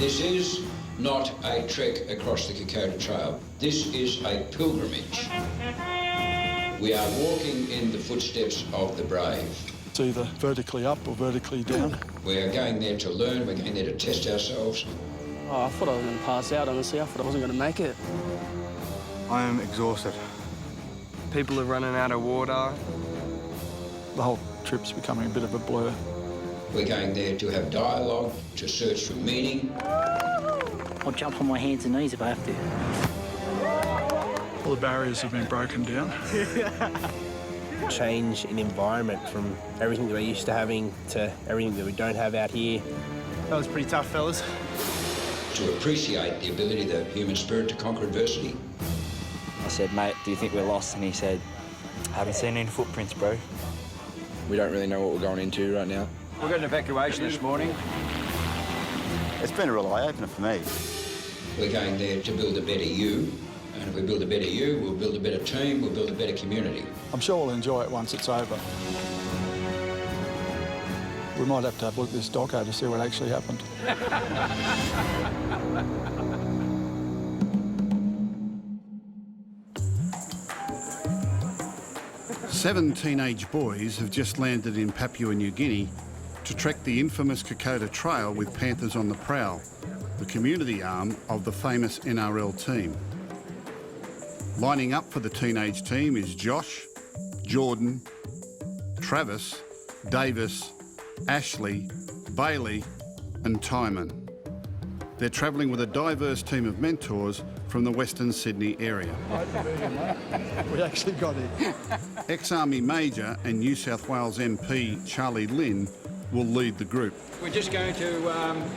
This is not a trek across the Kokoda Trail. This is a pilgrimage. We are walking in the footsteps of the brave. It's either vertically up or vertically down. We are going there to learn, we're going there to test ourselves. Oh, I thought I was going to pass out, honestly. I thought I wasn't going to make it. I am exhausted. People are running out of water. The whole trip's becoming a bit of a blur. We're going there to have dialogue, to search for meaning. I'll jump on my hands and knees if I have to. All the barriers have been broken down. Change in environment from everything that we're used to having to everything that we don't have out here. That was pretty tough, fellas. To appreciate the ability of the human spirit to conquer adversity. I said, mate, do you think we're lost? And he said, I haven't seen any footprints, bro. We don't really know what we're going into right now. We got an evacuation this morning. It's been a real eye-opener for me. We're going there to build a better you, and if we build a better you, we'll build a better team, we'll build a better community. I'm sure we'll enjoy it once it's over. We might have to have a look at this doco to see what actually happened. 7 teenage boys have just landed in Papua New Guinea to trek the infamous Kokoda Trail with Panthers on the Prowl, the community arm of the famous NRL team. Lining up for the teenage team is Josh, Jordan, Travis, Davis, Ashley, Bailey and Timon. They're travelling with a diverse team of mentors from the Western Sydney area. We actually got it. Ex-Army Major and New South Wales MP Charlie Lynn will lead the group. We're just going to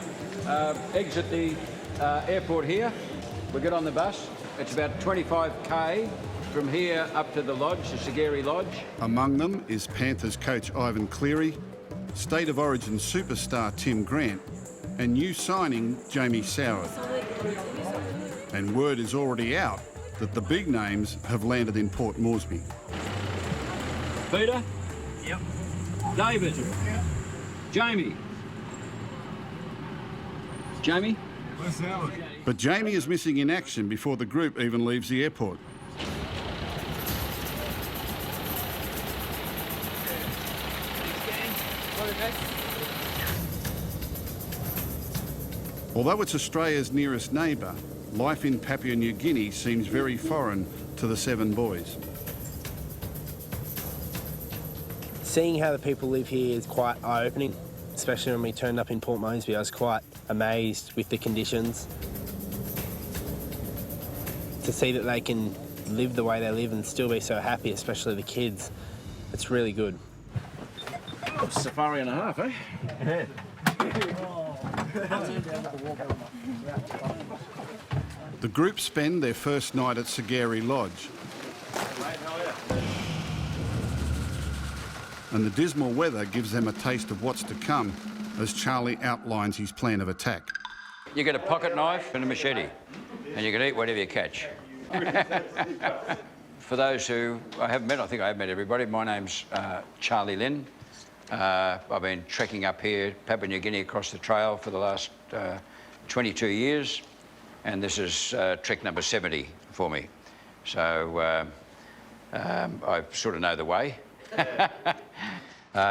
exit the airport here. We'll get on the bus. It's about 25k from here up to the lodge, the Sageri Lodge. Among them is Panthers coach Ivan Cleary, State of Origin superstar Tim Grant, and new signing Jamie Soward. And word is already out that the big names have landed in Port Moresby. Peter? Yep. David? Yep. Jamie? Jamie? But Jamie is missing in action before the group even leaves the airport. Although it's Australia's nearest neighbour, life in Papua New Guinea seems very foreign to the 7 boys. Seeing how the people live here is quite eye-opening, especially when we turned up in Port Moresby. I was quite amazed with the conditions. To see that they can live the way they live and still be so happy, especially the kids, it's really good. Safari and a half, eh? The group spend their first night at Sageri Lodge. And the dismal weather gives them a taste of what's to come as Charlie outlines his plan of attack. You get a pocket knife and a machete, and you can eat whatever you catch. For those who I haven't met, I think I have met everybody. My name's Charlie Lynn. I've been trekking up here, Papua New Guinea, across the trail for the last 22 years, and this is trek number 70 for me. So I sort of know the way.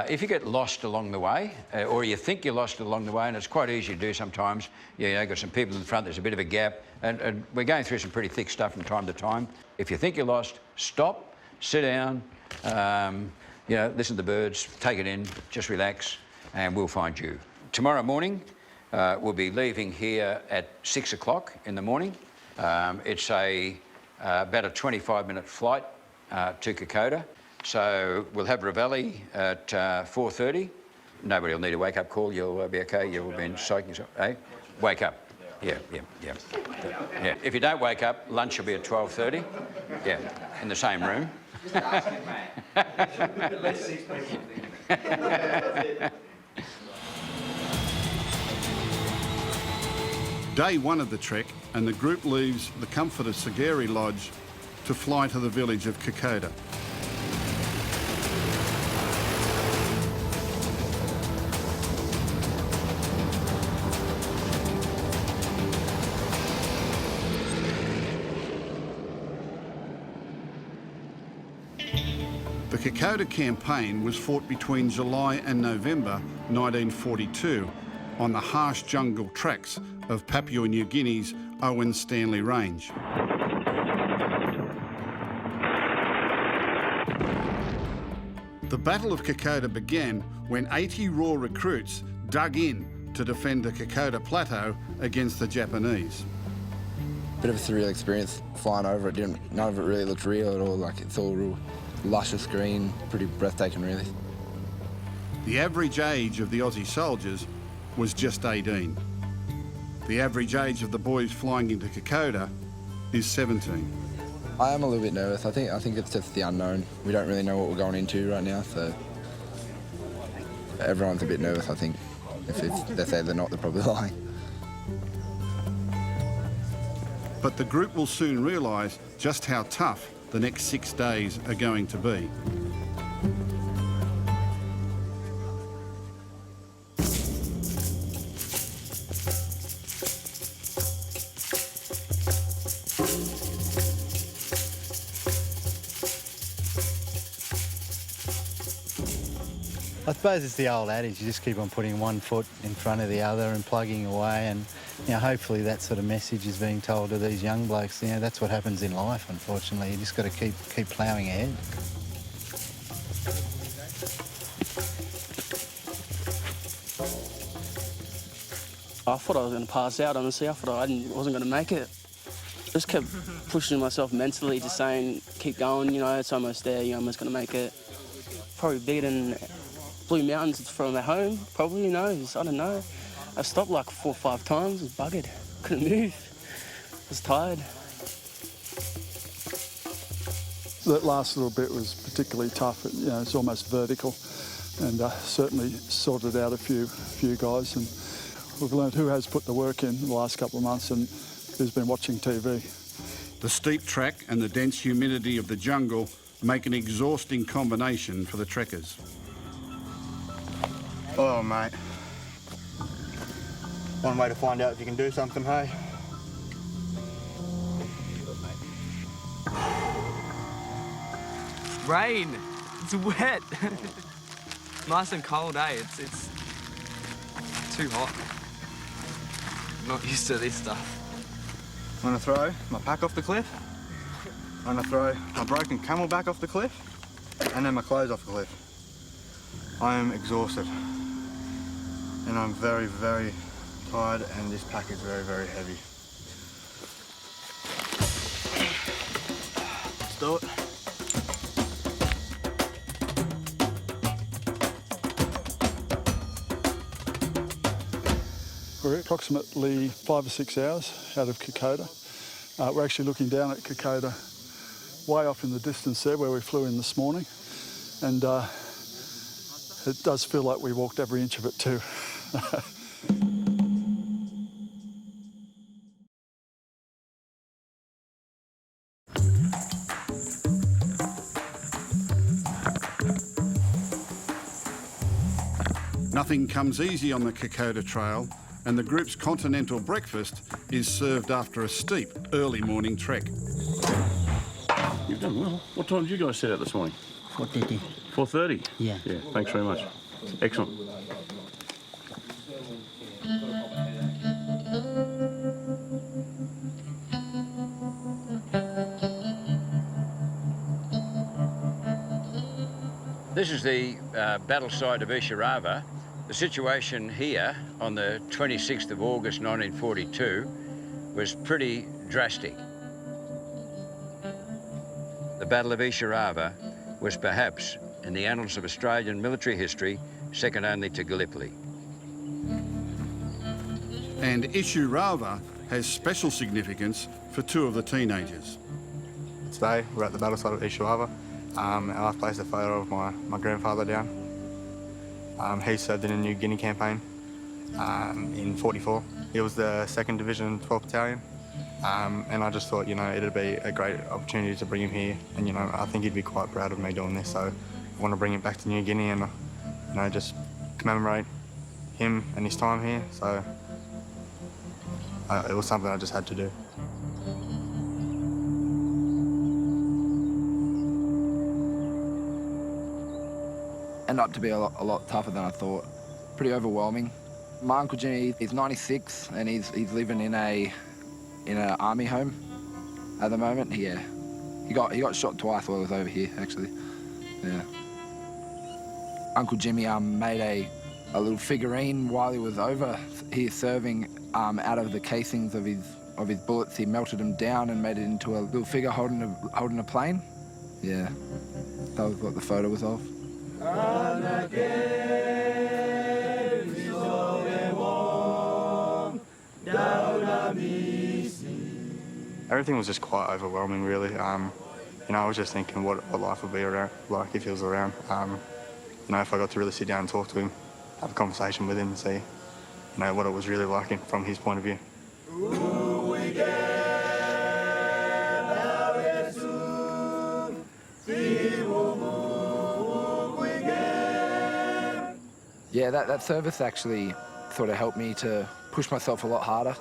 If you get lost along the way, or you think you're lost along the way, and it's quite easy to do sometimes, you know, got some people in front, there's a bit of a gap, and we're going through some pretty thick stuff from time to time. If you think you're lost, stop, sit down, you know, listen to the birds, take it in, just relax, and we'll find you. Tomorrow morning, we'll be leaving here at 6 o'clock in the morning. It's about a 25-minute flight to Kokoda. So we'll have Reveille at 4:30. Nobody will need a wake-up call. You'll be okay. You'll be psyching yourself. Hey, wake up. Yeah. If you don't wake up, lunch will be at 12:30. Yeah, in the same room. Day 1 of the trek, and the group leaves the comfort of Sageri Lodge to fly to the village of Kokoda. The Kokoda campaign was fought between July and November 1942 on the harsh jungle tracks of Papua New Guinea's Owen Stanley Range. The Battle of Kokoda began when 80 raw recruits dug in to defend the Kokoda Plateau against the Japanese. Bit of a surreal experience flying over it. None of it really looked real at all. Like, it's all real luscious green, pretty breathtaking really. The average age of the Aussie soldiers was just 18. The average age of the boys flying into Kokoda is 17. I am a little bit nervous. I think it's just the unknown. We don't really know what we're going into right now, so everyone's a bit nervous, I think. If they say they're not, they're probably lying. But the group will soon realise just how tough the next 6 days are going to be. I suppose it's the old adage, you just keep on putting one foot in front of the other and plugging away, and hopefully that sort of message is being told to these young blokes. That's what happens in life, unfortunately. You just got to keep ploughing ahead. I thought I was going to pass out, honestly. I thought I wasn't going to make it. Just kept pushing myself mentally, just saying, keep going, it's almost there, you're almost going to make it. Probably bigger than Blue Mountains from at home, probably, who knows, I don't know. I stopped like 4 or 5 times, was buggered, couldn't move, was tired. That last little bit was particularly tough. It's almost vertical, and certainly sorted out a few guys, and we've learned who has put the work in the last couple of months and who's been watching TV. The steep track and the dense humidity of the jungle make an exhausting combination for the trekkers. Oh, mate. One way to find out if you can do something, hey? Rain. It's wet. Nice and cold, eh? It's too hot. I'm not used to this stuff. I'm gonna throw my pack off the cliff. I'm gonna throw my broken camelback off the cliff, and then my clothes off the cliff. I am exhausted, and I'm very, very tired, and this pack is very, very heavy. Let's do it. We're approximately 5 or 6 hours out of Kokoda. We're actually looking down at Kokoda way off in the distance there where we flew in this morning, and it does feel like we walked every inch of it too. Nothing comes easy on the Kokoda Trail, and the group's continental breakfast is served after a steep early morning trek. You've done well. What time did you guys set out this morning? 4:30. 4:30? Yeah. Yeah, thanks very much. Excellent. This is the battle site of Isurava. The situation here on the 26th of August 1942 was pretty drastic. The Battle of Isurava was perhaps, in the annals of Australian military history, second only to Gallipoli. And Isurava has special significance for 2 of the teenagers. Today, we're at the battle site of Isurava. I've placed a photo of my grandfather down. He served in the New Guinea campaign in 44. He was the 2nd Division, 12th Battalion. And I just thought, it'd be a great opportunity to bring him here. And, I think he'd be quite proud of me doing this. So I want to bring him back to New Guinea and, just commemorate him and his time here. So it was something I just had to do. ended up to be a lot tougher than I thought. Pretty overwhelming. My Uncle Jimmy, he's 96 and he's living in an army home at the moment. Yeah, he got shot twice while he was over here, actually. Yeah. Uncle Jimmy made a little figurine while he was over here serving. Out of the casings of his bullets, he melted them down and made it into a little figure holding a plane. Yeah, that was what the photo was of. Everything was just quite overwhelming, really. I was just thinking what life would be around, like if he was around. If I got to really sit down and talk to him, have a conversation with him and see, what it was really like from his point of view. Yeah, that service actually sort of helped me to push myself a lot harder.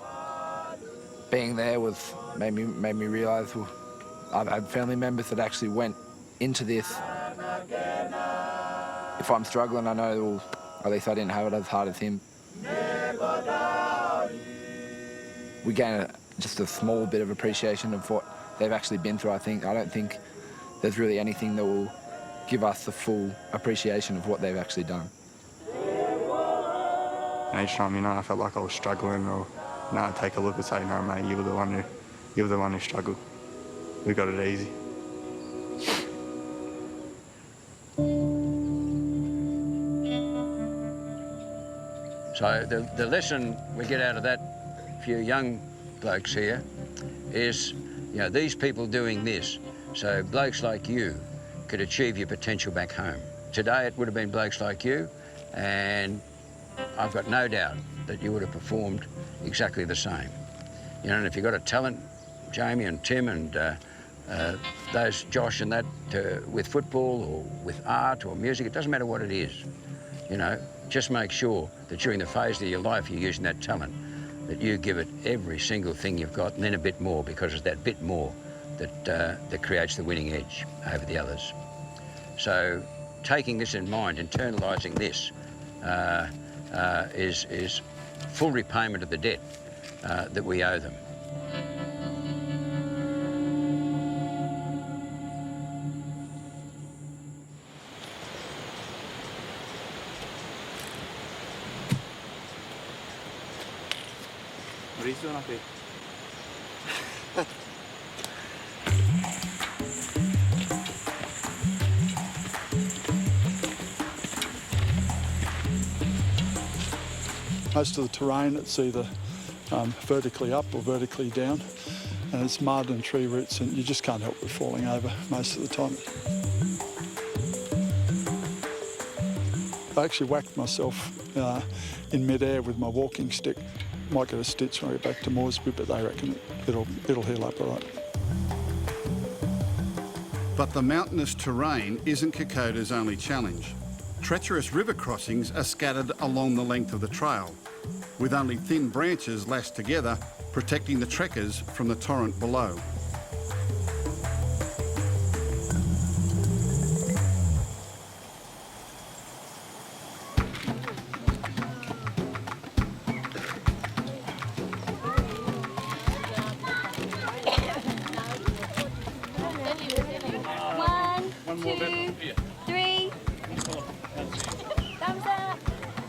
Being there made me realise I've had family members that actually went into this. If I'm struggling, I know, well, at least I didn't have it as hard as him. We gain just a small bit of appreciation of what they've actually been through, I think. I don't think there's really anything that will give us the full appreciation of what they've actually done. And each time, I felt like I was struggling, or I'd take a look and say, "No, mate, you were the one who struggled. We got it easy." So the lesson we get out of that few young blokes here is, these people doing this, so blokes like you could achieve your potential back home. Today it would have been blokes like you, and I've got no doubt that you would have performed exactly the same. And if you've got a talent, Jamie and Tim and those Josh and that, with football or with art or music, it doesn't matter what it is, just make sure that during the phase of your life you're using that talent, that you give it every single thing you've got and then a bit more, because it's that bit more that creates the winning edge over the others. So taking this in mind, internalising this, is full repayment of the debt that we owe them. What are you doing up here? Most of the terrain, it's either vertically up or vertically down, and it's mud and tree roots, and you just can't help but falling over most of the time. I actually whacked myself in mid-air with my walking stick. Might get a stitch when I get back to Moresby, but they reckon it'll heal up all right. But the mountainous terrain isn't Kokoda's only challenge. Treacherous river crossings are scattered along the length of the trail, with only thin branches lashed together, protecting the trekkers from the torrent below.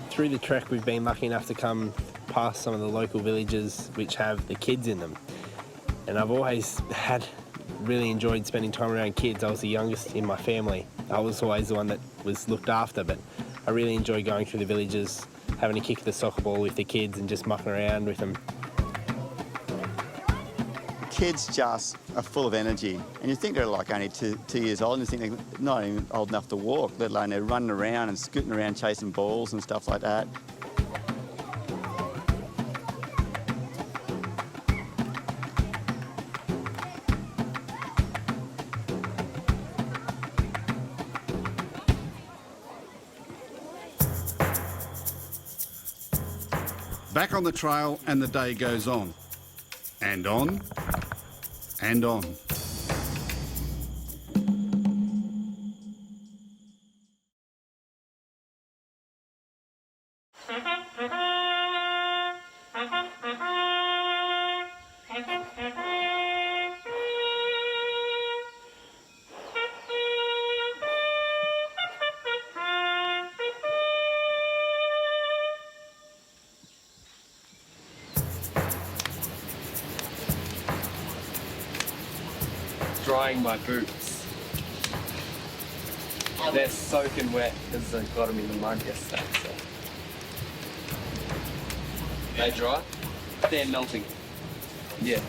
Through the trek, we've been lucky enough to come past some of the local villages which have the kids in them. And I've always really enjoyed spending time around kids. I was the youngest in my family. I was always the one that was looked after, but I really enjoy going through the villages, having a kick of the soccer ball with the kids and just mucking around with them. Kids just are full of energy, and you think they're like only two years old, and you think they're not even old enough to walk, let alone they're running around and scooting around chasing balls and stuff like that. Back on the trail, and the day goes on. And on. And on. drying my boots. They're soaking wet because I got them in the mud yesterday. So. They dry? They're melting. Yeah.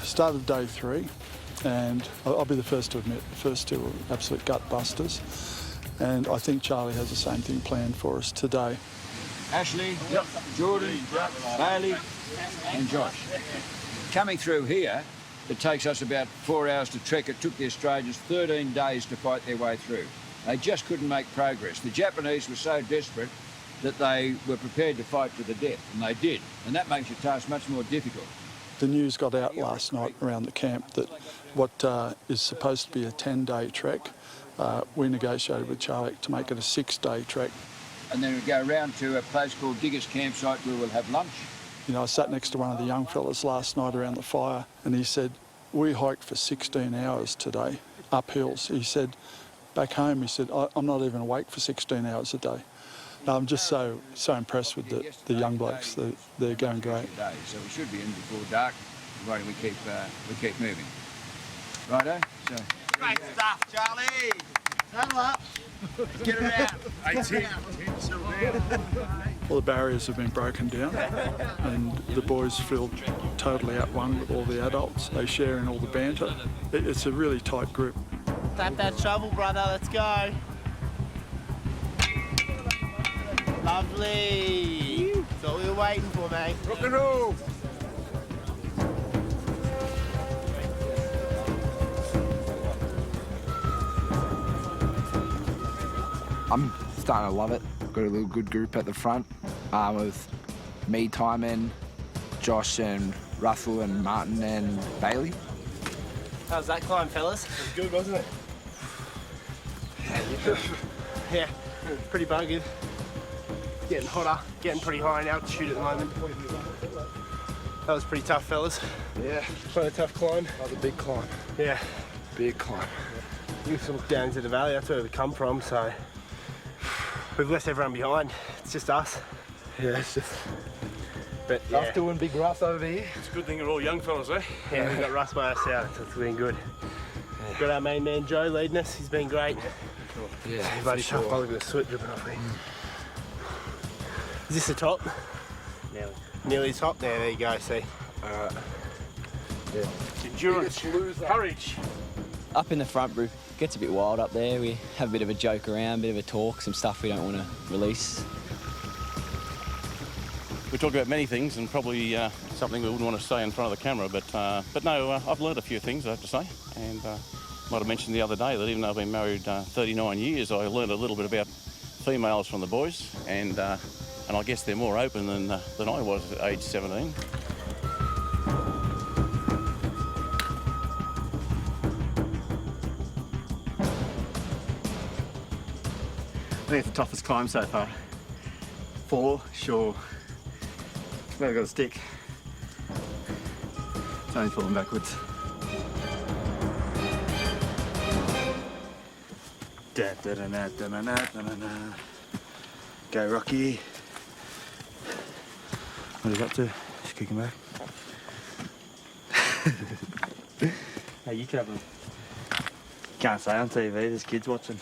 Start of day 3, and I'll be the first to admit, the first 2 were absolute gut busters, and I think Charlie has the same thing planned for us today. Ashley, Jordan, Bailey and Josh. Coming through here, it takes us about 4 hours to trek. It took the Australians 13 days to fight their way through. They just couldn't make progress. The Japanese were so desperate that they were prepared to fight to the death, and they did. And that makes your task much more difficult. The news got out last night around the camp that what is supposed to be a 10-day trek, we negotiated with Charlie to make it a 6-day trek. And then we go round to a place called Diggers Campsite where we'll have lunch. You know, I sat next to one of the young fellas last night around the fire, and he said, we hiked for 16 hours today, up hills. He said, back home, he said, I'm not even awake for 16 hours a day. I'm just so impressed with the young blokes. They're going great. So we should be in before dark, provided we keep moving. Righto? So. Great stuff, Charlie! Saddle up! Get around! All the barriers have been broken down, and the boys feel totally at one with all the adults. They share in all the banter. It's a really tight group. Tap that shovel, brother. Let's go. Lovely. That's what we were waiting for, mate. Rock and roll. I'm starting to love it. Got a little good group at the front with me, Timon, Josh and Russell and Martin and Bailey. How's that climb, fellas? It was good, wasn't it? Yeah, pretty buggered. Getting hotter, getting pretty high in altitude at the moment. That was pretty tough, fellas. Yeah. Quite a tough climb. Like a big climb. Yeah. Big climb. You can look down into the valley, that's where we come from, so we've left everyone behind. It's just us. Yeah, it's just... But yeah. After doing big Russ over here. It's a good thing you're all young fellas, eh? Yeah, we've got Russ by us out, so it's been good. Yeah. Got our main man Joe leading us, he's been great. Yeah, everybody's sure. Look at the sweat dripping off me. Is this the top? Nearly. Nearly the top? There you go, see. Alright. Yeah. Endurance, courage. Up in the front, bro, gets a bit wild up there. We have a bit of a joke around, a bit of a talk, some stuff we don't want to release. We talk about many things and probably something we wouldn't want to say in front of the camera, but no, I've learned a few things, I have to say, and might have mentioned the other day that even though I've been married 39 years, I learned a little bit about females from the boys, and I guess they're more open than I was at age 17. I think it's the toughest climb so far. 4, sure. Maybe got a stick. It's only falling backwards. Da, da, da, da, da, da, da, da, da. Go, Rocky. What have you got to? Just kick him back. Hey, you travelling? Can't say on TV, there's kids watching.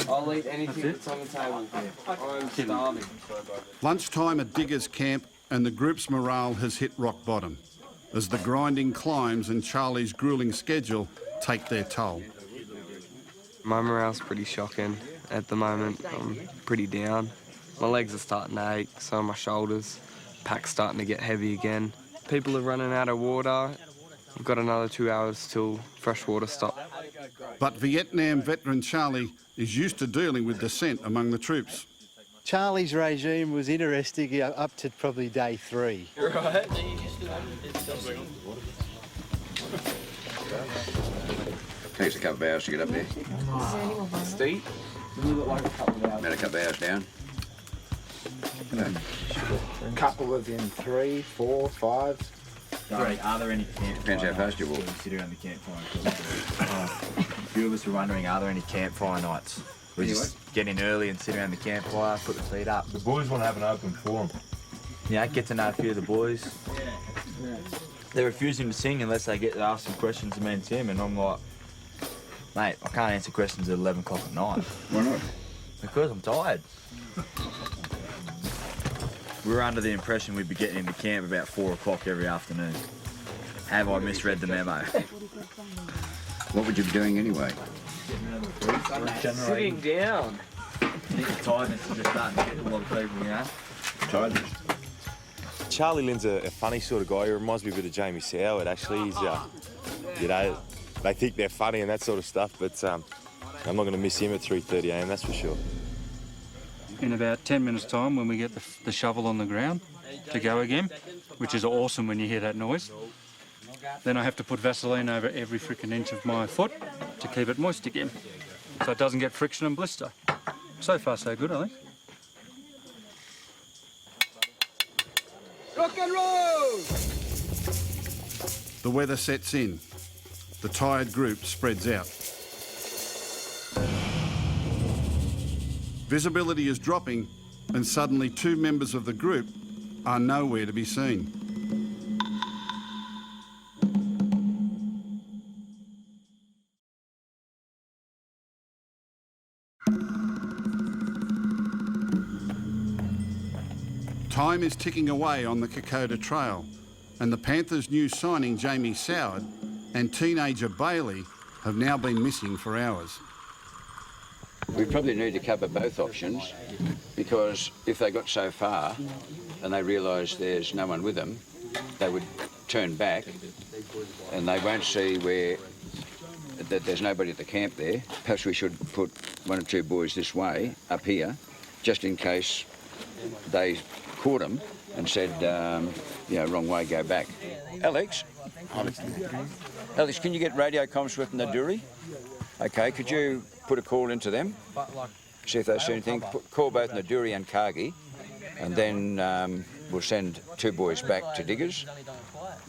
I'll eat anything that's on the table here. I'm starving. Lunchtime at Diggers Camp, and the group's morale has hit rock bottom as the grinding climbs and Charlie's gruelling schedule take their toll. My morale's pretty shocking at the moment. I'm pretty down. My legs are starting to ache, so are my shoulders. Pack's starting to get heavy again. People are running out of water. We've got another 2 hours till fresh water stop. But Vietnam veteran Charlie is used to dealing with dissent among the troops. Charlie's regime was interesting up to probably day 3. Right. Takes a couple of hours to get up there. Steep? About a couple of hours down. Couple of in 3, 4, 5. Sorry, are there any campfires? Depends how fast you walk. Sit around the campfire. A few of us are wondering, are there any campfire nights? We just get in early and sit around the campfire, put the feet up. The boys want to have an open forum. Yeah, get to know a few of the boys. They're refusing to sing unless they get to ask some questions to me and Tim, and I'm like, mate, I can't answer questions at 11 o'clock at night. Why not? Because I'm tired. We were under the impression we'd be getting into camp about 4 o'clock every afternoon. Have I misread the memo? What would you be doing anyway? Sitting down. I think the tiredness is just starting to get to a lot of people, you know? Tiredness. Charlie Lynn's a funny sort of guy. He reminds me a bit of Jamie Soward, actually. He's, you know, they think they're funny and that sort of stuff, but I'm not going to miss him at 3:30 a.m, that's for sure. In about 10 minutes' time, when we get the shovel on the ground to go again, which is awesome when you hear that noise, then I have to put Vaseline over every freaking inch of my foot to keep it moist again, so it doesn't get friction and blister. So far, so good, I think. Rock and roll! The weather sets in. The tired group spreads out. Visibility is dropping, and suddenly 2 members of the group are nowhere to be seen. Time is ticking away on the Kokoda Trail, and the Panthers' new signing, Jamie Soward, and teenager Bailey have now been missing for hours. We probably need to cover both options, because if they got so far and they realise there's no one with them, they would turn back and they won't see that there's nobody at the camp there. Perhaps we should put 1 or 2 boys this way, up here, just in case they caught them and said, you know, wrong way, go back. Alex, can you get radio comms with Naduri? Okay, could you put a call into them, see if they see anything? Call both Naduri and Kagi, and then we'll send 2 boys back to diggers,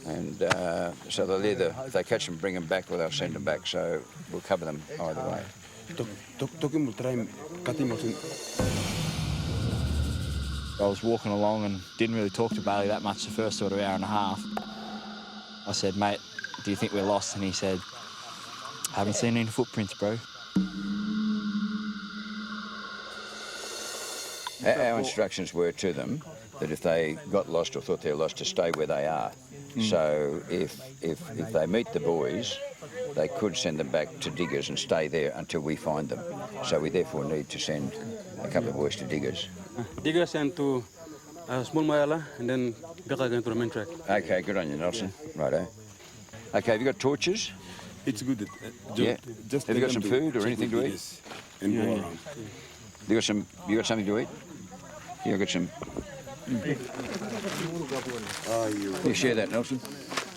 and so they'll either, if they catch them, bring them back, or they'll send them back, so we'll cover them either way. I was walking along and didn't really talk to Bailey that much the first sort of hour and a half. I said, mate, do you think we're lost? And he said, I haven't seen any footprints, bro. Our instructions were to them that if they got lost or thought they were lost, to stay where they are. So if they meet the boys, they could send them back to diggers and stay there until we find them. So we therefore need to send a couple of boys to diggers. Diggers and to small Mayala, and then back again to the main track. Okay, good on you, Nelson. Righto. Okay, have you got torches? It's good. Yeah. Have you got some food or anything to eat? And go around. You got something to eat? Yeah, I got some. You share that, Nelson?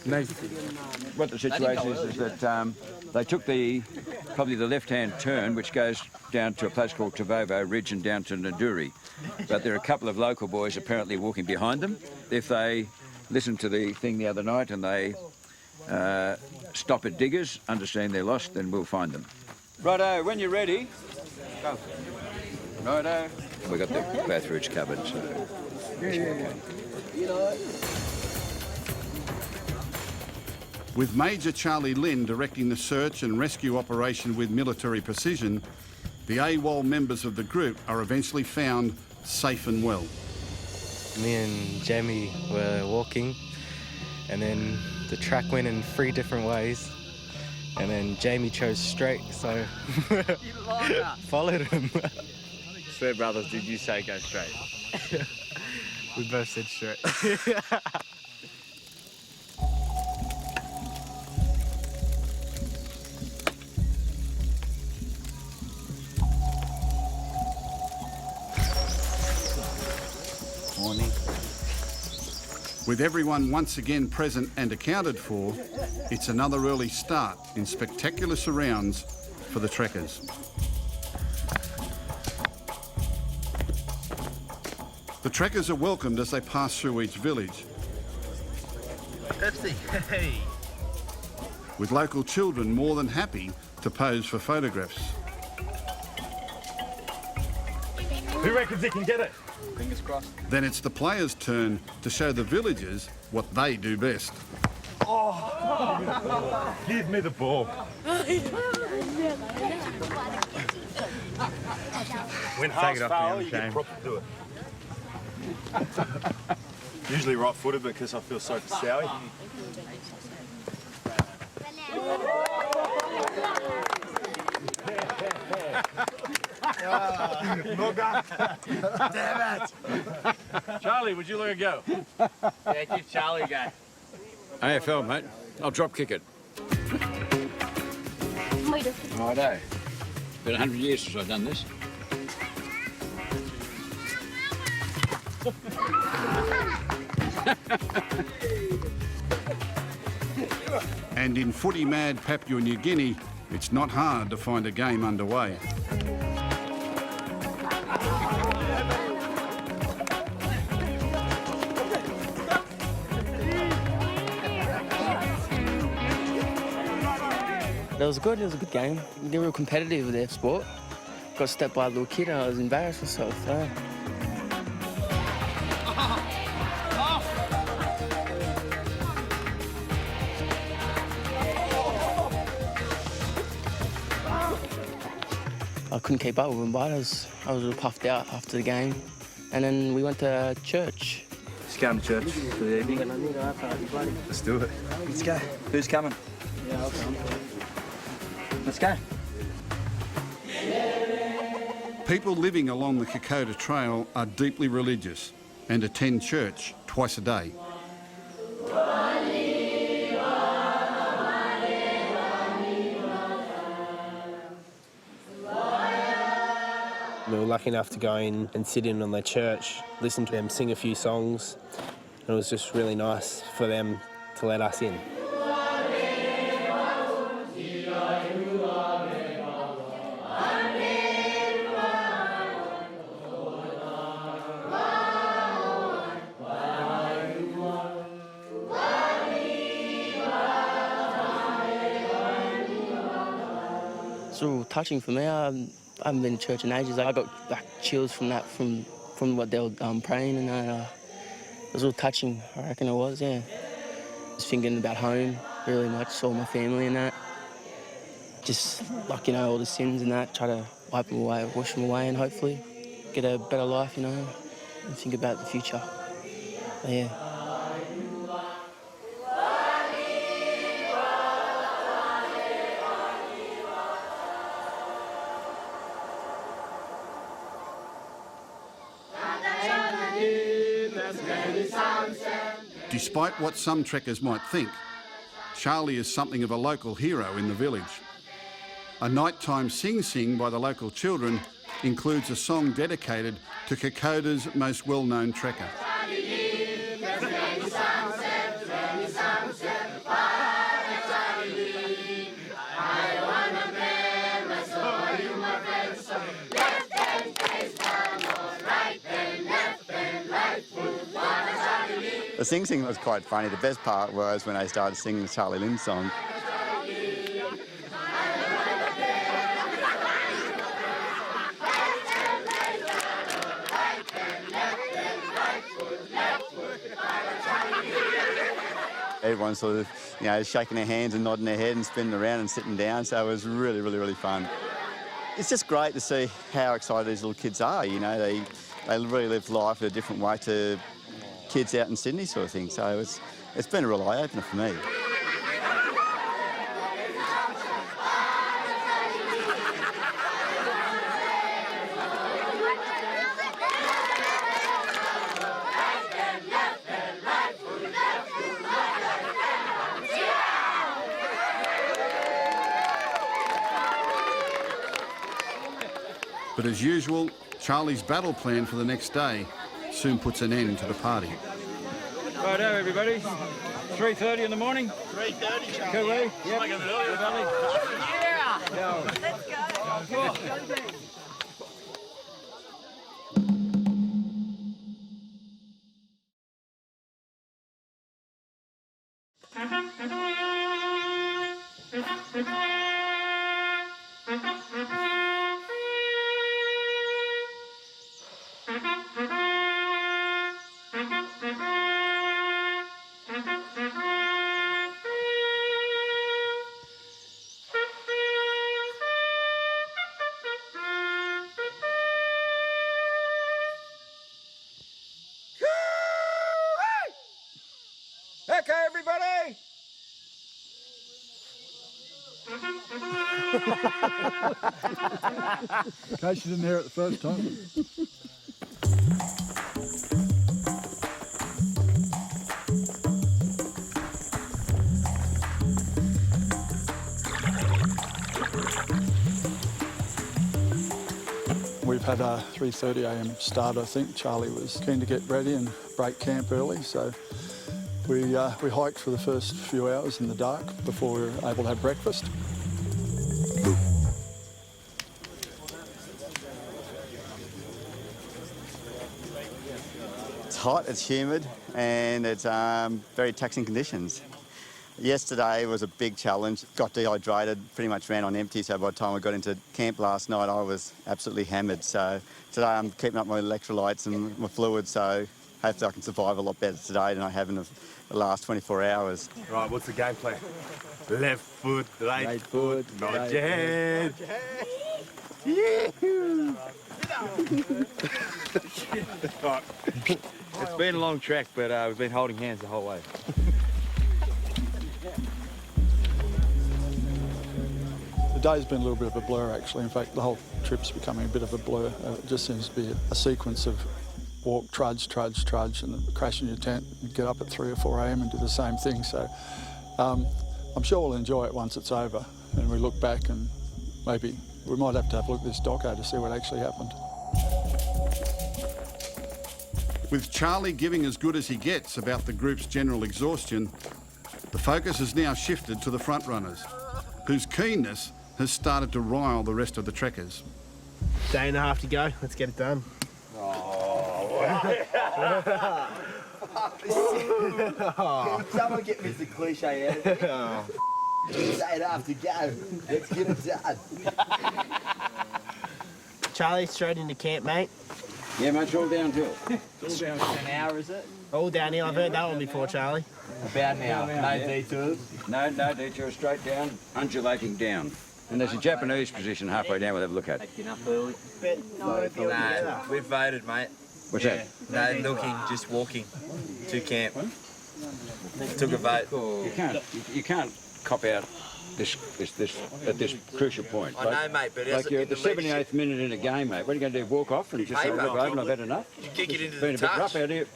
No. What the situation is that they took probably the left-hand turn, which goes down to a place called Tavovo Ridge and down to Naduri. But there are a couple of local boys apparently walking behind them. If they listened to the thing the other night and they stop at diggers, understand they're lost, then we'll find them. Righto, when you're ready, go. Righto. We've got the both routes covered, so... With Major Charlie Lynn directing the search and rescue operation with military precision, the AWOL members of the group are eventually found safe and well. Me and Jamie were walking, and then the track went in 3 different ways, and then Jamie chose straight, so followed him. Swear brothers, did you say go straight? We both said straight. Morning. With everyone once again present and accounted for, it's another early start in spectacular surrounds for the trekkers. The trekkers are welcomed as they pass through each village, Hey. with local children more than happy to pose for photographs. Who reckons he can get it? Fingers crossed. Then it's the players' turn to show the villagers what they do best. Oh! Give me the ball. When halves fail, you get proper to do it. Usually right-footed because I feel so sour. Damn it! Charlie, would you let her go? Yeah, give Charlie a go. AFL, mate. I'll drop kick it. Righto. Been 100 years since I've done this. And in footy-mad Papua New Guinea, it's not hard to find a game underway. It was good. It was a good game. They're real competitive with their sport. Got stepped by a little kid and I was embarrassed myself. I couldn't keep up with them, but I was a little puffed out after the game. And then we went to church. Let's go to church for the evening. Let's do it. Let's go. Who's coming? Yeah, I'll come. Let's go. People living along the Kokoda Trail are deeply religious and attend church twice a day. We were lucky enough to go in and sit in on their church, listen to them sing a few songs. And it was just really nice for them to let us in. It's real touching for me. I haven't been to church in ages. I got like chills from that, from what they were praying, and it was real touching. I reckon it was, yeah. Just thinking about home really much, saw my family and that. Just like, you know, all the sins and that, try to wipe them away, wash them away, and hopefully get a better life, you know, and think about the future. But, yeah. Despite what some trekkers might think, Charlie is something of a local hero in the village. A nighttime sing-sing by the local children includes a song dedicated to Kokoda's most well-known trekker. The sing-sing was quite funny. The best part was when I started singing the Charlie Lynn song. Everyone sort of, you know, shaking their hands and nodding their head and spinning around and sitting down, so it was really, really, really fun. It's just great to see how excited these little kids are, you know, they really live life in a different way to kids out in Sydney sort of thing, so it's been a real eye-opener for me. But as usual, Charlie's battle plan for the next day soon puts an end to the party. Righto, everybody. 3:30 in the morning. 3:30, Charlie. Cool, eh? Yep. Like a bit earlier. Yeah. Let's go. Okay, everybody! In case you didn't hear it the first time. We've had a 3:30 a.m. start, I think. Charlie was keen to get ready and break camp early, so we hiked for the first few hours in the dark before we were able to have breakfast. It's hot, it's humid, and it's very taxing conditions. Yesterday was a big challenge. Got dehydrated, pretty much ran on empty, so by the time I got into camp last night, I was absolutely hammered. So today I'm keeping up my electrolytes and my fluids, so hopefully I can survive a lot better today than I have in the last 24 hours. Right, what's the game plan? Left foot, right foot, nod your head. Yeah. Right. It's been a long trek, but we've been holding hands the whole way. The day's been a little bit of a blur, actually. In fact, the whole trip's becoming a bit of a blur. It just seems to be a sequence of walk, trudge, and then crash in your tent and get up at 3 or 4 a.m. and do the same thing. So I'm sure we'll enjoy it once it's over and we look back, and maybe we might have to have a look at this doco to see what actually happened. With Charlie giving as good as he gets about the group's general exhaustion, the focus has now shifted to the front runners, whose keenness has started to rile the rest of the trekkers. Day and a half to go. Let's get it done. Can someone get Mr. Cliche out of here? Day and a half to go. Let's get it done. Charlie, straight into camp, mate. Yeah, mate, it's all downhill. It's all down an hour, is it? All downhill. I've heard that one before, Charlie. About an hour. No detours? No detours, straight down, undulating down. And there's a Japanese position halfway down we'll have a look at. Taking up early. No, we've voted, mate. What's that? No looking, just walking to camp. Took a vote. You can't cop out this at this crucial point. I know, mate, but like you're at the 78th minute in a game, mate. What are you going to do? Walk off and just say, look, I haven't had enough? You kick it into Been the touch.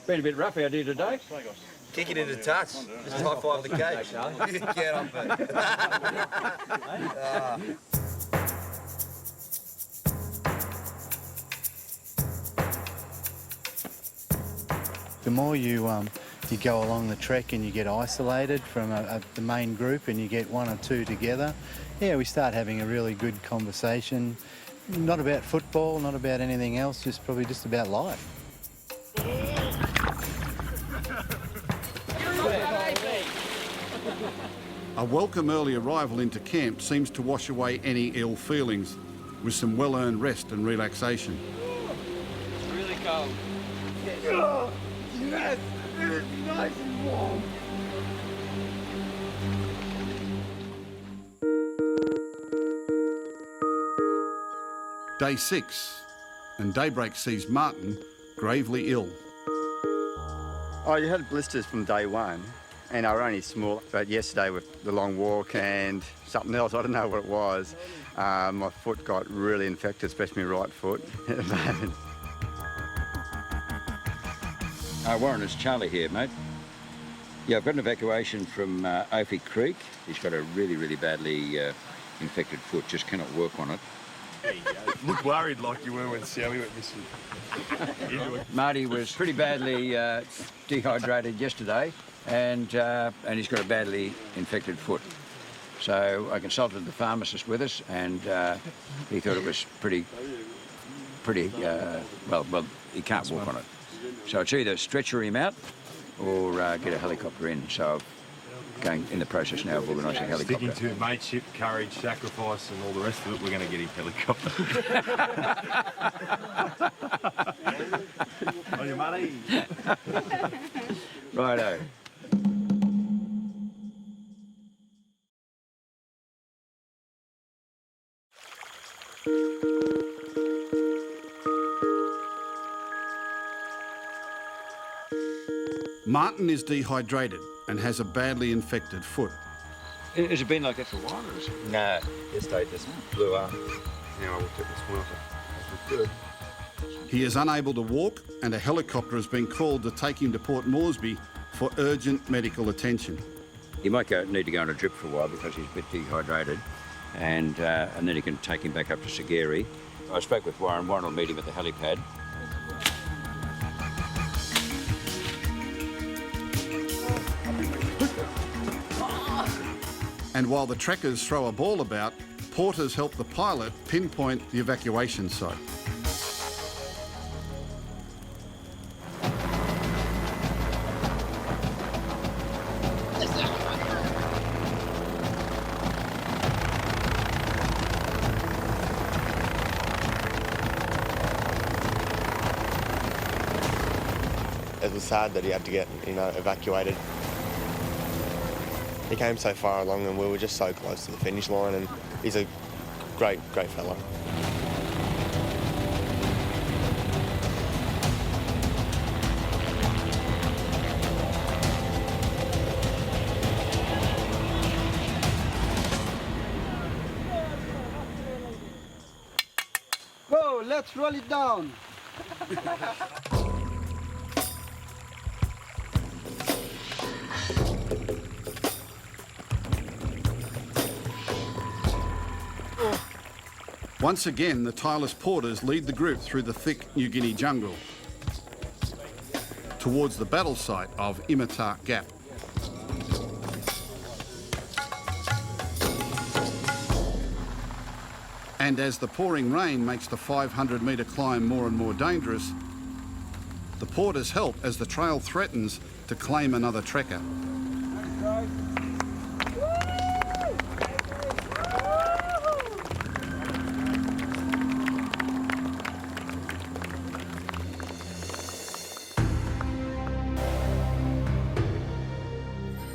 Been a bit rough out here today. Kick it into touch. Just high five the cage. Get on, mate. The more you go along the trek and you get isolated from the main group and you get one or two together, yeah, we start having a really good conversation. Not about football, not about anything else, probably just about life. A welcome early arrival into camp seems to wash away any ill feelings with some well-earned rest and relaxation. It's really cold. Yes, it's nice and warm. Day 6, and daybreak sees Martin gravely ill. Oh, you had blisters from day one, and they were only small. But yesterday with the long walk and something else, I don't know what it was, my foot got really infected, especially my right foot at the moment. Warren, it's Charlie here, mate. Yeah, I've got an evacuation from Opie Creek. He's got a really, really badly infected foot, just cannot work on it. Look worried like you were when Sally went missing. Marty was pretty badly dehydrated yesterday, and he's got a badly infected foot. So I consulted the pharmacist with us, and he thought it was pretty well, he can't walk on it. So it's either stretcher him out or get a helicopter in. So I'm going in the process now of organising a helicopter. Sticking to mateship, courage, sacrifice and all the rest of it, we're going to get him helicopter. On your money. Righto. Martin is dehydrated and has a badly infected foot. Has it been like that for a while? Or is it? No, yesterday just blew up. Now I looked at this morning. Good. He is unable to walk, and a helicopter has been called to take him to Port Moresby for urgent medical attention. He might need to go on a drip for a while because he's a bit dehydrated, and then he can take him back up to Sageri. I spoke with Warren. Warren will meet him at the helipad. And while the trekkers throw a ball about, porters help the pilot pinpoint the evacuation site. It was sad that he had to get, evacuated. He came so far along and we were just so close to the finish line, and he's a great, great fella. Go, let's roll it down. Once again, the tireless porters lead the group through the thick New Guinea jungle towards the battle site of Imitar Gap. And as the pouring rain makes the 500-metre climb more and more dangerous, the porters help as the trail threatens to claim another trekker.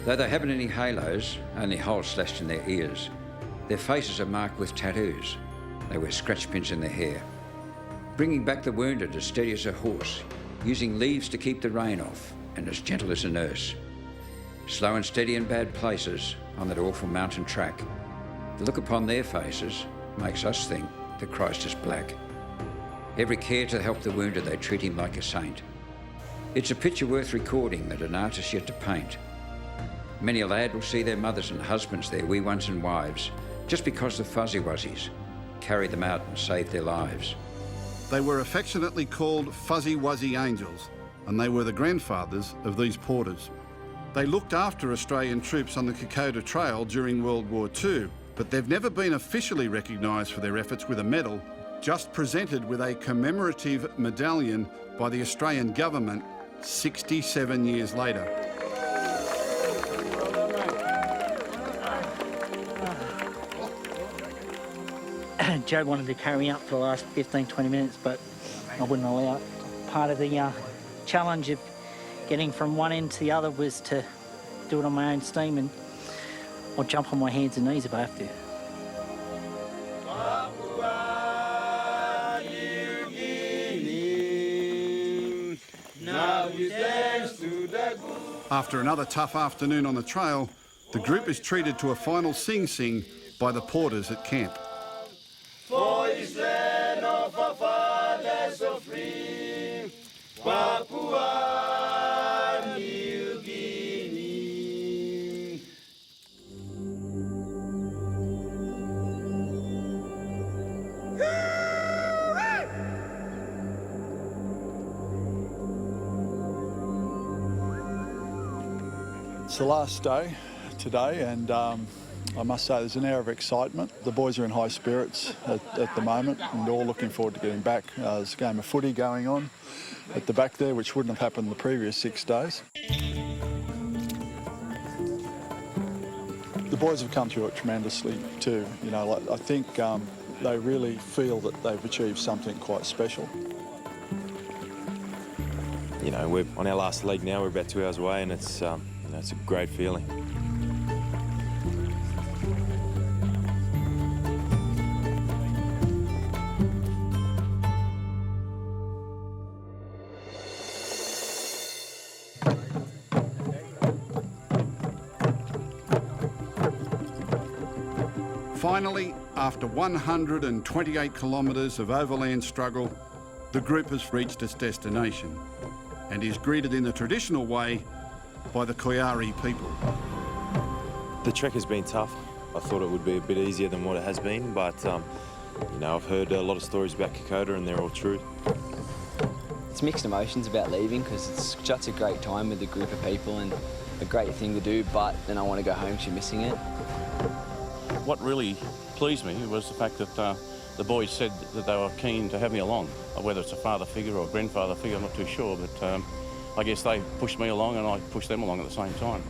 Though they haven't any halos, only holes slashed in their ears, their faces are marked with tattoos. They wear scratch pins in their hair. Bringing back the wounded as steady as a horse, using leaves to keep the rain off, and as gentle as a nurse. Slow and steady in bad places on that awful mountain track. The look upon their faces makes us think that Christ is black. Every care to help the wounded, they treat him like a saint. It's a picture worth recording that an artist yet to paint. Many a lad will see their mothers and husbands, their wee ones and wives, just because the fuzzy wuzzies carried them out and saved their lives. They were affectionately called Fuzzy Wuzzy Angels, and they were the grandfathers of these porters. They looked after Australian troops on the Kokoda Trail during World War II, but they've never been officially recognised for their efforts with a medal, just presented with a commemorative medallion by the Australian government 67 years later. Joe wanted to carry me up for the last 15-20 minutes, but I wouldn't allow it. Part of the challenge of getting from one end to the other was to do it on my own steam, and I'll jump on my hands and knees if I have to. Papua New Guinea, now you dance to the good. After another tough afternoon on the trail, the group is treated to a final sing-sing by the porters at camp. For this land of our fathers so free, Papua New Guinea. It's the last day today, and I must say there's an air of excitement. The boys are in high spirits at the moment, and they're all looking forward to getting back. There's a game of footy going on at the back there, which wouldn't have happened the previous 6 days. The boys have come through it tremendously too. I think they really feel that they've achieved something quite special. We're on our last leg now. We're about 2 hours away, and it's a great feeling. Finally, after 128 kilometres of overland struggle, the group has reached its destination and is greeted in the traditional way by the Koyari people. The trek has been tough. I thought it would be a bit easier than what it has been, but you know, I've heard a lot of stories about Kokoda and they're all true. It's mixed emotions about leaving because it's such a great time with a group of people and a great thing to do, but then I want to go home because you're missing it. What really pleased me was the fact that the boys said that they were keen to have me along, whether it's a father figure or a grandfather figure, I'm not too sure, but I guess they pushed me along and I pushed them along at the same time.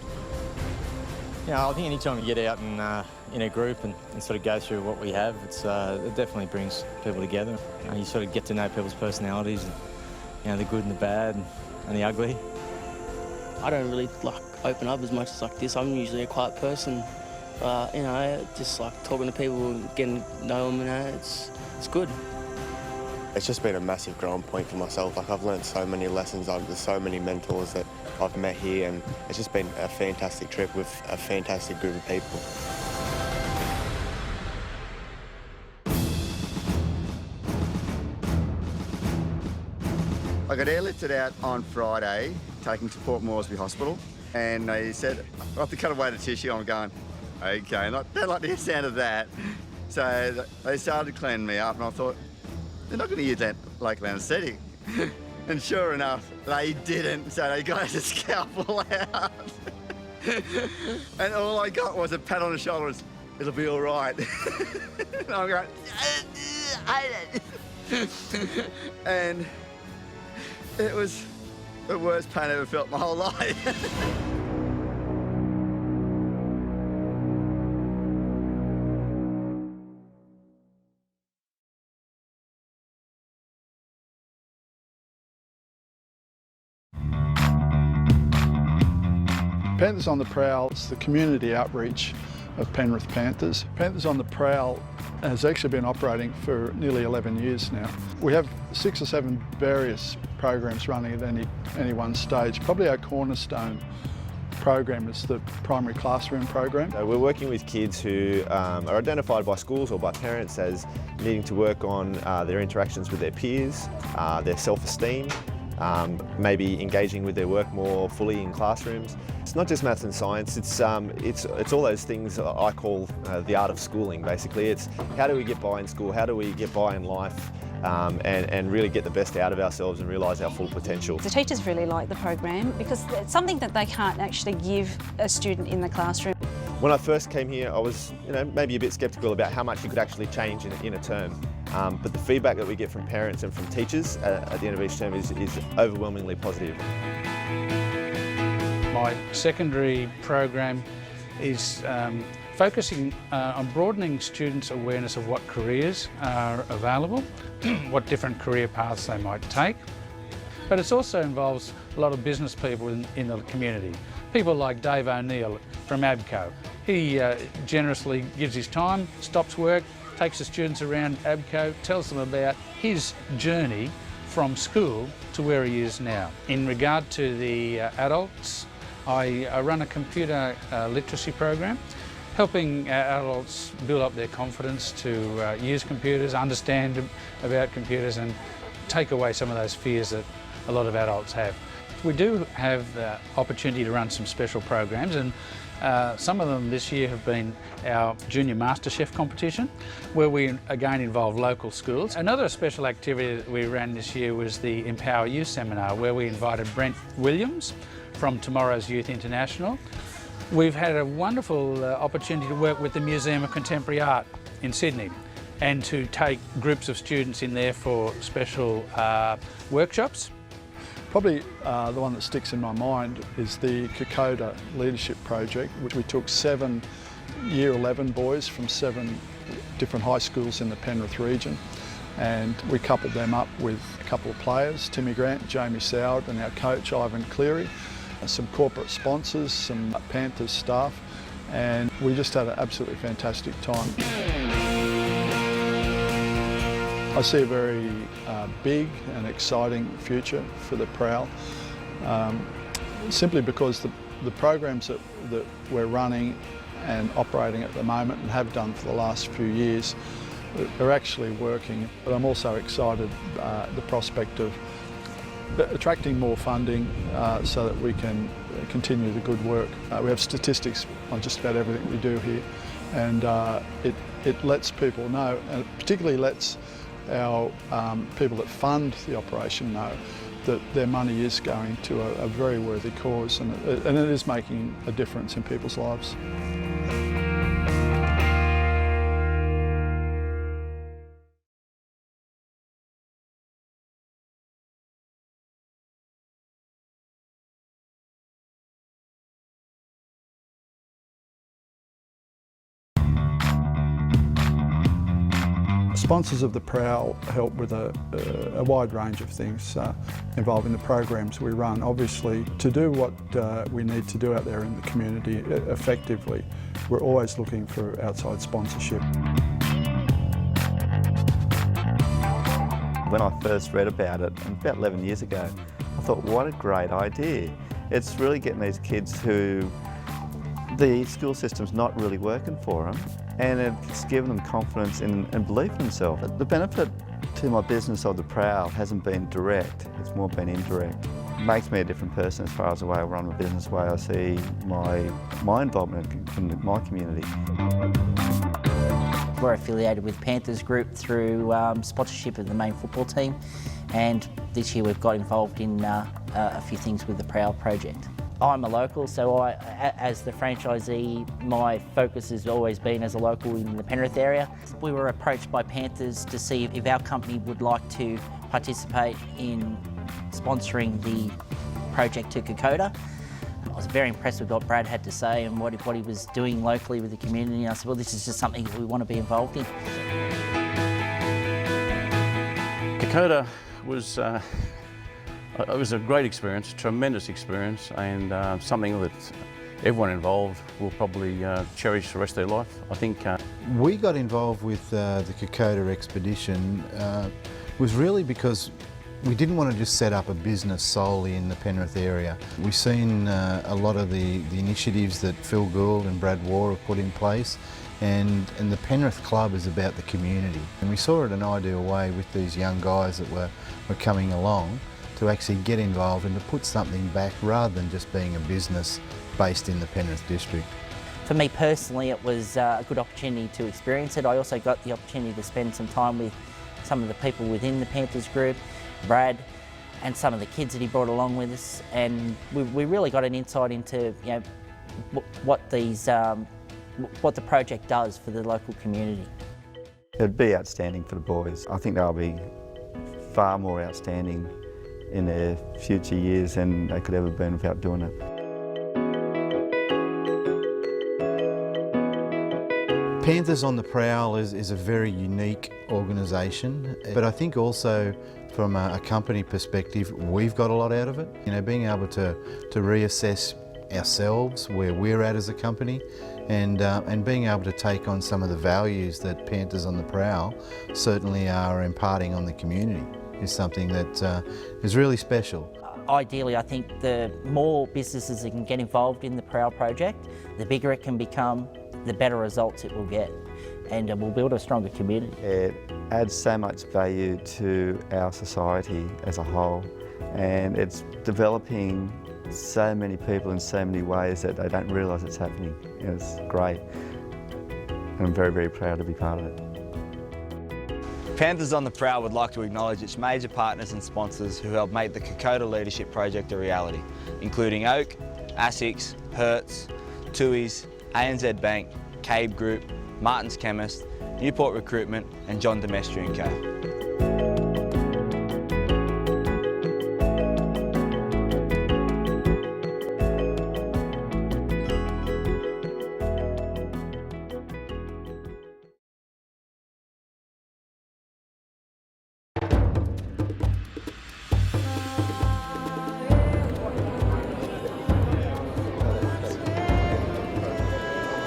Yeah, I think any time you get out and in a group and sort of go through what we have, it definitely brings people together. You sort of get to know people's personalities, and, the good and the bad and the ugly. I don't really open up as much as like this. I'm usually a quiet person. Just like talking to people and getting to know them, it's good. It's just been a massive growing point for myself. Like, I've learned so many lessons. There's so many mentors that I've met here, and it's just been a fantastic trip with a fantastic group of people. I got airlifted out on Friday, taken to Port Moresby Hospital, and they said, I have to cut away the tissue. I'm going, okay, don't like the sound of that. So they started cleaning me up, and I thought, they're not going to use that local anaesthetic. And sure enough, they didn't, so they got the scalpel out. And all I got was a pat on the shoulders, it'll be all right. And I'm going, and it was the worst pain I ever felt in my whole life. Panthers on the Prowl is the community outreach of Penrith Panthers. Panthers on the Prowl has actually been operating for nearly 11 years now. We have 6 or 7 various programs running at any one stage. Probably our cornerstone program is the primary classroom program. We're working with kids who are identified by schools or by parents as needing to work on their interactions with their peers, their self-esteem, maybe engaging with their work more fully in classrooms. It's not just maths and science, it's all those things I call the art of schooling, basically. It's how do we get by in school, how do we get by in life, and really get the best out of ourselves and realise our full potential. The teachers really like the program because it's something that they can't actually give a student in the classroom. When I first came here, I was maybe a bit sceptical about how much you could actually change in a term. But the feedback that we get from parents and from teachers at the end of each term is overwhelmingly positive. My secondary program is focusing on broadening students' awareness of what careers are available, what different career paths they might take. But it also involves a lot of business people in the community. People like Dave O'Neill from ABCO. He generously gives his time, stops work, takes the students around ABCO, tells them about his journey from school to where he is now. In regard to the adults, I run a computer literacy program, helping adults build up their confidence to use computers, understand about computers and take away some of those fears that a lot of adults have. We do have the opportunity to run some special programs, and some of them this year have been our Junior Master Chef competition, where we again involve local schools. Another special activity that we ran this year was the Empower Youth Seminar, where we invited Brent Williams from Tomorrow's Youth International. We've had a wonderful opportunity to work with the Museum of Contemporary Art in Sydney and to take groups of students in there for special workshops. Probably the one that sticks in my mind is the Kokoda Leadership Project, which we took 7 Year 11 boys from 7 different high schools in the Penrith region, and we coupled them up with a couple of players, Timmy Grant, Jamie Soward, and our coach Ivan Cleary, some corporate sponsors, some Panthers staff, and we just had an absolutely fantastic time. I see a very big and exciting future for the Prowl, simply because the programs that we're running and operating at the moment and have done for the last few years. They're actually working, but I'm also excited the prospect of attracting more funding so that we can continue the good work. We have statistics on just about everything we do here, and it lets people know, and it particularly lets our people that fund the operation know that their money is going to a very worthy cause, and it is making a difference in people's lives. Sponsors of the Prowl help with a wide range of things involving the programs we run. Obviously, to do what we need to do out there in the community effectively, we're always looking for outside sponsorship. When I first read about it, about 11 years ago, I thought, what a great idea. It's really getting these kids who the school system's not really working for them, and it's given them confidence and belief in themselves. The benefit to my business of the Prowl hasn't been direct, it's more been indirect. It makes me a different person as far as the way I run my business, the way I see my involvement in my community. We're affiliated with Panthers Group through sponsorship of the main football team, and this year we've got involved in a few things with the Prowl project. I'm a local, so as the franchisee, my focus has always been as a local in the Penrith area. We were approached by Panthers to see if our company would like to participate in sponsoring the project to Kokoda. I was very impressed with what Brad had to say and what he was doing locally with the community. I said, well, this is just something that we want to be involved in. Kokoda was it was a great experience, tremendous experience, and something that everyone involved will probably cherish the rest of their life. I think we got involved with the Kokoda expedition was really because we didn't want to just set up a business solely in the Penrith area. We've seen a lot of the initiatives that Phil Gould and Brad Waugh have put in place, and the Penrith Club is about the community. And we saw it an ideal way with these young guys that were coming along to actually get involved and to put something back rather than just being a business based in the Penrith district. For me personally, it was a good opportunity to experience it. I also got the opportunity to spend some time with some of the people within the Panthers group, Brad, and some of the kids that he brought along with us, and we really got an insight into what the project does for the local community. It'd be outstanding for the boys. I think they'll be far more outstanding in their future years than they could ever have been without doing it. Panthers on the Prowl is a very unique organisation, but I think also from a company perspective, we've got a lot out of it. You know, being able to reassess ourselves, where we're at as a company, and being able to take on some of the values that Panthers on the Prowl certainly are imparting on the community is something that is really special. Ideally, I think the more businesses that can get involved in the Prowl project, the bigger it can become, the better results it will get, and we'll build a stronger community. It adds so much value to our society as a whole, and it's developing so many people in so many ways that they don't realise it's happening. It's great, and I'm very, very proud to be part of it. Panthers on the Prowl would like to acknowledge its major partners and sponsors who helped make the Kokoda Leadership Project a reality, including Oak, ASICS, Hertz, Tui's, ANZ Bank, Cabe Group, Martin's Chemist, Newport Recruitment and John Demestri & Co.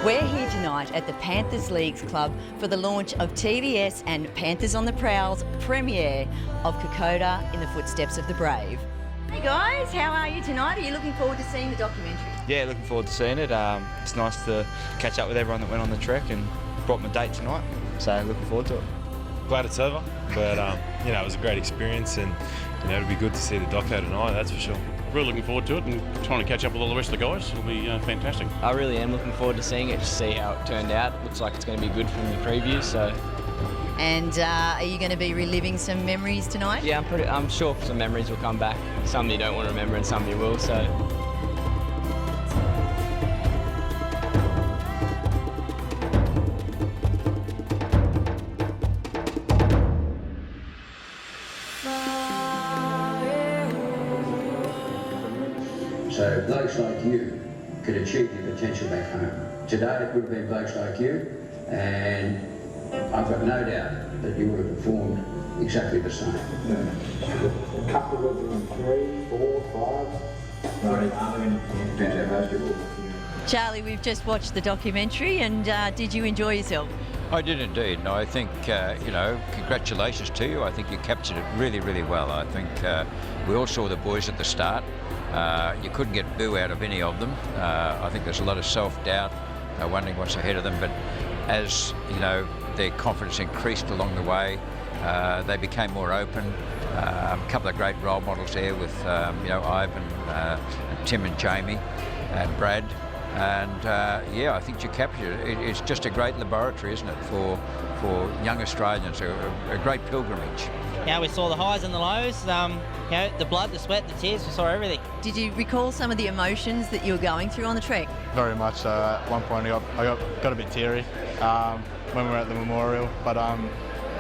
We're here tonight at the Panthers Leagues Club for the launch of TDS and Panthers on the Prowl's premiere of Kokoda in the Footsteps of the Brave. Hey guys, how are you tonight? Are you looking forward to seeing the documentary? Yeah, looking forward to seeing it. It's nice to catch up with everyone that went on the trek and brought my date tonight, so looking forward to it. Glad it's over, but you know, it was a great experience, and you know, it'll be good to see the doco tonight, that's for sure. Really looking forward to it and trying to catch up with all the rest of the guys. It'll be fantastic. I really am looking forward to seeing it, to see how it turned out. Looks like it's going to be good from the preview, so. And are you going to be reliving some memories tonight? Yeah, I'm sure some memories will come back. Some you don't want to remember and some you will, so. So blokes like you could achieve your potential back home. Today it would have been blokes like you, and I've got no doubt that you would have performed exactly the same. A couple of them, 3, 4, 5. Depends how most people. Charlie, we've just watched the documentary, and did you enjoy yourself? I did indeed, and I think, you know, congratulations to you. I think you captured it really, really well. I think we all saw the boys at the start. You couldn't get boo out of any of them. I think there's a lot of self-doubt, wondering what's ahead of them, but as, you know, their confidence increased along the way, they became more open. A couple of great role models there with, you know, Ivan, Tim and Jamie and Brad. And yeah, I think you captured it. It's just a great laboratory, isn't it, for young Australians, a great pilgrimage. Yeah, we saw the highs and the lows, you know, the blood, the sweat, the tears, we saw everything. Did you recall some of the emotions that you were going through on the trek? Very much so. At one point I got a bit teary when we were at the memorial, but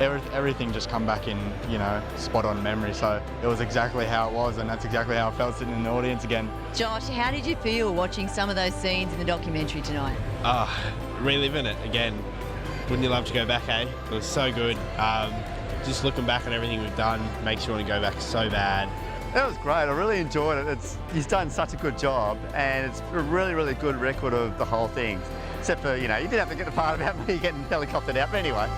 everything just come back in, you know, spot on memory. So it was exactly how it was, and that's exactly how I felt sitting in the audience again. Josh, how did you feel watching some of those scenes in the documentary tonight? Reliving it again. Wouldn't you love to go back, eh? It was so good. Just looking back on everything we've done makes you want to go back so bad. That was great. I really enjoyed it. He's done such a good job, and it's a really, really good record of the whole thing. Except for, you know, you did have to get the part about me getting helicoptered out, but anyway.